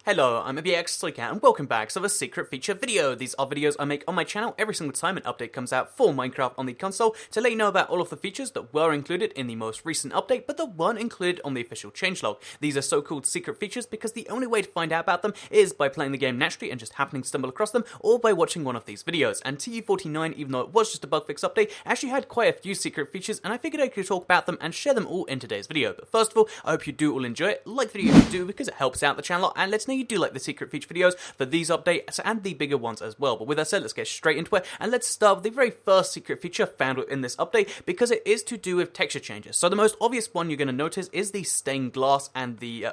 Hello, I'm BX3Cat and welcome back to the secret feature video. These are videos I make on my channel every single time an update comes out for Minecraft on the console to let you know about all of the features that were included in the most recent update but that weren't included on the official changelog. These are so-called secret features because the only way to find out about them is by playing the game naturally and just happening to stumble across them, or by watching one of these videos. And TU49, even though it was just a bug fix update, actually had quite a few secret features, and I figured I could talk about them and share them all in today's video. But first of all, I hope you do all enjoy it, like the video if you do because it helps out the channel and lets me know you do like the secret feature videos for these updates and the bigger ones as well. But with that said, let's get straight into it, and let's start with the very first secret feature found within this update, because it is to do with texture changes. So the most obvious one you're going to notice is the stained glass and the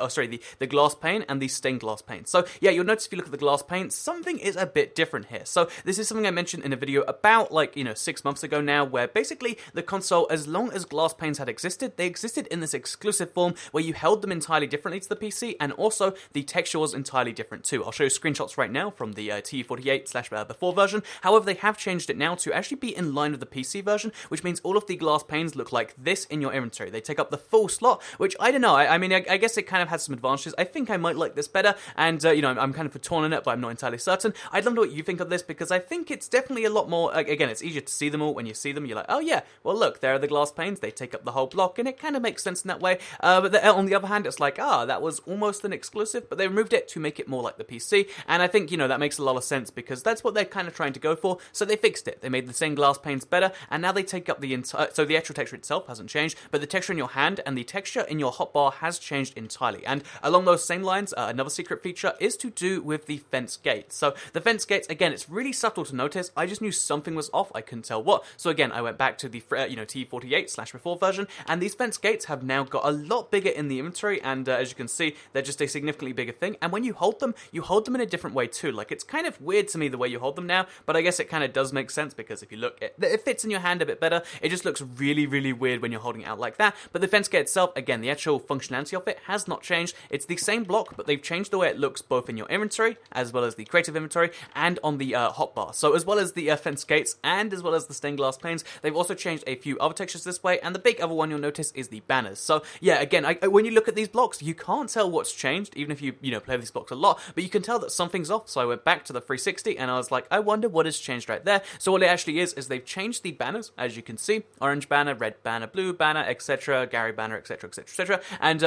glass pane and the stained glass pane. So yeah, you'll notice if you look at the glass pane, something is a bit different here. So this is something I mentioned in a video about 6 months ago now, where basically the console, as long as glass panes had existed, they existed in this exclusive form where you held them entirely differently to the PC, and also the texture was entirely different too. I'll show you screenshots right now from the TU48/before version. However, they have changed it now to actually be in line with the PC version, which means all of the glass panes look like this in your inventory. They take up the full slot, which I don't know. I guess it kind of has some advantages. I think I might like this better, and I'm kind of torn on it, but I'm not entirely certain. I'd love to know what you think of this, because I think it's definitely a lot more. Again, it's easier to see them all. When you see them, you're like, oh yeah, well look, there are the glass panes. They take up the whole block, and it kind of makes sense in that way. But on the other hand, it's like, that was almost an exclusive, but they removed it to make it more like the PC, and I think, that makes a lot of sense, because that's what they're kind of trying to go for, so they fixed it. They made the same glass panes better, and now they take up the entire, so the actual texture itself hasn't changed, but the texture in your hand and the texture in your hotbar has changed entirely. And along those same lines, another secret feature is to do with the fence gates. So the fence gates, again, it's really subtle to notice. I just knew something was off, I couldn't tell what, so again, I went back to the T48/before version, and these fence gates have now got a lot bigger in the inventory, and as you can see, they're just a significantly bigger thing, and when you hold them in a different way too. Like, it's kind of weird to me the way you hold them now, but I guess it kind of does make sense, because if you look, it fits in your hand a bit better. It just looks really, really weird when you're holding it out like that. But the fence gate itself, again, the actual functionality of it has not changed. It's the same block, but they've changed the way it looks both in your inventory, as well as the creative inventory, and on the hotbar. So as well as the fence gates, and as well as the stained glass panes, they've also changed a few other textures this way, and the big other one you'll notice is the banners. So yeah, again, when you look at these blocks, you can't tell what's changed, even if you play these blocks a lot, but you can tell that something's off. So I went back to the 360 and I was like, I wonder what has changed right there. So what it actually is they've changed the banners, as you can see: orange banner, red banner, blue banner, etc., Gary banner, etc., etc., etc. And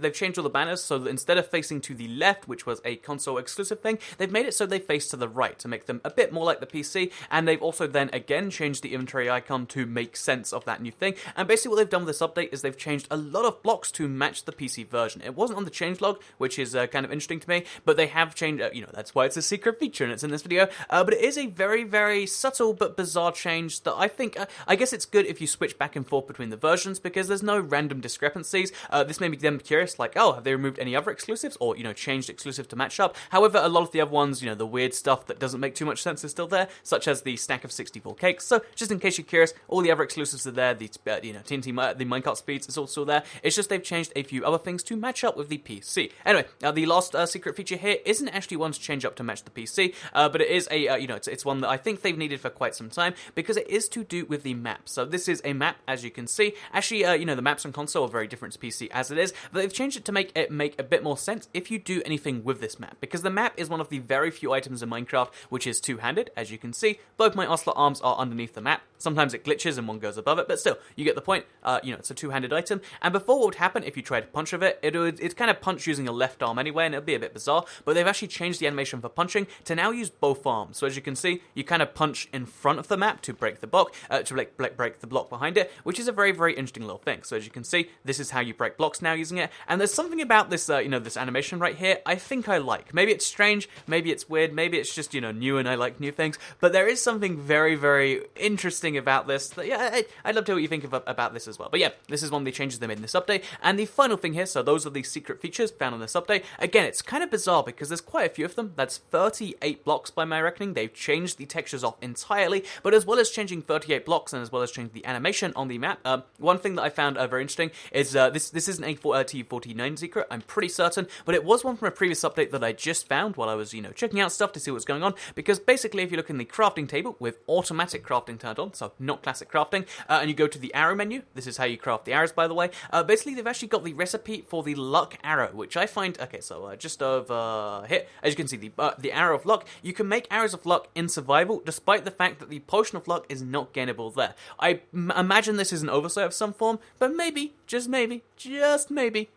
they've changed all the banners so that instead of facing to the left, which was a console exclusive thing, they've made it so they face to the right to make them a bit more like the PC. And they've also then again changed the inventory icon to make sense of that new thing. And basically what they've done with this update is they've changed a lot of blocks to match the PC version. It wasn't on the changelog, which is kind of interesting to me, but they have changed. That's why it's a secret feature and it's in this video. But it is a very, very subtle but bizarre change that I think, I guess it's good if you switch back and forth between the versions, because there's no random discrepancies. This made me then curious, like, have they removed any other exclusives, or, changed exclusive to match up? However, a lot of the other ones, the weird stuff that doesn't make too much sense is still there, such as the stack of 64 cakes. So just in case you're curious, all the other exclusives are there. The, TNT, the minecart speeds is also there. It's just they've changed a few other things to match up with the PC. Anyway, the last secret feature here isn't actually one to change up to match the PC, but it is a, it's one that I think they've needed for quite some time, because it is to do with the map. So this is a map, as you can see. Actually, the maps on console are very different to PC as it is, but they've changed it to make it make a bit more sense if you do anything with this map, because the map is one of the very few items in Minecraft which is two-handed. As you can see, both my ocelot arms are underneath the map. Sometimes it glitches and one goes above it, but still, you get the point. It's a two-handed item, and before what would happen if you tried to punch with it, it's kind of punch using your left arm anyway, and it'll be a bit bizarre, but they've actually changed the animation for punching to now use both arms. So as you can see, you kind of punch in front of the map to break the block, break the block behind it, which is a very, very interesting little thing. So as you can see, this is how you break blocks now using it, and there's something about this, this animation right here I think I like. Maybe it's strange, maybe it's weird, maybe it's just, new and I like new things, but there is something very, very interesting about this that, yeah, I'd love to hear what you think about this as well. But yeah, this is one of the changes they made in this update. And the final thing here, so those are the secret features found in this update. Again, it's kind of bizarre because there's quite a few of them. That's 38 blocks by my reckoning. They've changed the textures off entirely, but as well as changing 38 blocks and as well as changing the animation on the map, one thing that I found very interesting is this isn't a TU49 secret, I'm pretty certain, but it was one from a previous update that I just found while I was, checking out stuff to see what's going on, because basically if you look in the crafting table with automatic crafting turned on, so not classic crafting, and you go to the arrow menu, this is how you craft the arrows, by the way, basically they've actually got the recipe for the luck arrow, which I find, okay, so just just over here, as you can see, the arrow of luck, you can make arrows of luck in survival, despite the fact that the potion of luck is not gainable there. I imagine this is an oversight of some form, but maybe, just maybe,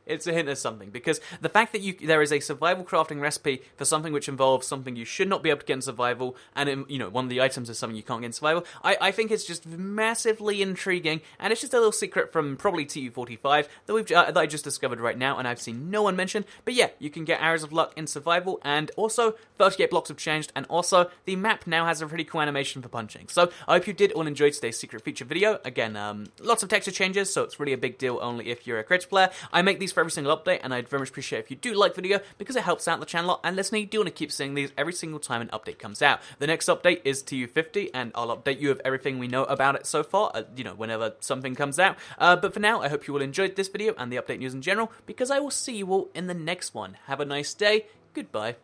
it's a hint of something, because the fact that there is a survival crafting recipe for something which involves something you should not be able to get in survival, and one of the items is something you can't get in survival, I think it's just massively intriguing, and it's just a little secret from probably TU45 that I just discovered right now, and I've seen no one mention. But yeah, you can get arrows of luck in survival, and also 38 blocks have changed, and also the map now has a pretty cool animation for punching. So I hope you did all enjoy today's secret feature video. Again, lots of texture changes, so it's really a big deal only if you're a creative player. I make these for every single update, and I'd very much appreciate if you do like the video, because it helps out the channel a lot, and listening, you do want to keep seeing these every single time an update comes out. The next update is TU50, and I'll update you of everything we know about it so far, whenever something comes out. But for now, I hope you all enjoyed this video and the update news in general, because I will see you all in the next one. Have a nice day. Goodbye.